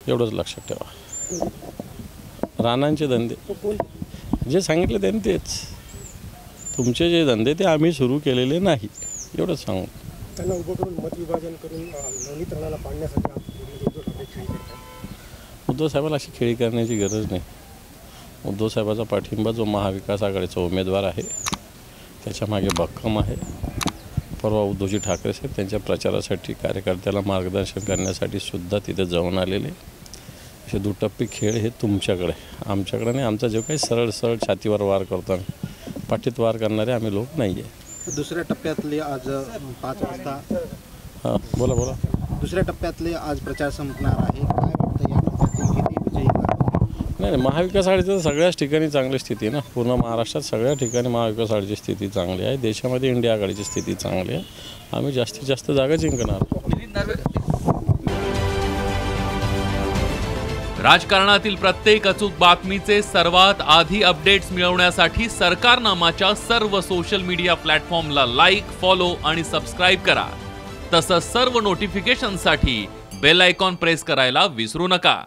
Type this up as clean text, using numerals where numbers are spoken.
एवढंच लक्षात ठेवा. राणांचे धंदे जे सांगितले त्यांनी तेच. तुमचे जे धंदे ते आम्ही सुरू केलेले नाही, एवढंच सांगू. त्यांना उभं करून मतविभाजन करून नवनीत राणाला पाडण्यासाठी उद्धव ठाकरे खेळी करतात. उद्धव साहेबाला अशी खेळी करण्याची गरज नाही. उद्धव साहेबाचा पाठिंबा जो महाविकास आघाडीचा उमेदवार आहे त्याच्यामागे भक्कम आहे. परवा उद्धवजी ठाकरे साहेब त्यांच्या प्रचारासाठी कार्यकर्त्याला मार्गदर्शन करण्यासाठी सुद्धा तिथे जाऊन आलेले. असे दुटप्पी खेळ हे तुमच्याकडे, आमच्याकडे नाही. आमचा जो काही सरळ सरळ छातीवर वार करतो, पाठीत वार करणारे आम्ही लोक नाही आहे. दुसऱ्या टप्प्यातले आज 5 वाजता हां बोला. दुसऱ्या टप्प्यातले आज प्रचार संपणार आहे. काय वाटतं या टप्प्यातून किती विजयी करणार? नाही, महाविकास आघाडीचं सगळ्याच ठिकाणी चांगली स्थिती आहे ना. पूर्ण महाराष्ट्रात सगळ्या ठिकाणी महाविकास आघाडीची स्थिती चांगली आहे. देशामध्ये इंडिया आघाडीची स्थिती चांगली आहे. आम्ही जास्तीत जास्त जागा जिंकणार. राजकारणातील प्रत्येक अचूक बातमीचे सर्वात आधी अपडेट्स मिळवण्यासाठी सरकारनामाच्या सर्व सोशल मीडिया प्लॅटफॉर्मला लाईक, फॉलो आणि सबस्क्राईब करा. तसंच सर्व नोटिफिकेशनसाठी बेल आयकॉन प्रेस करायला विसरू नका.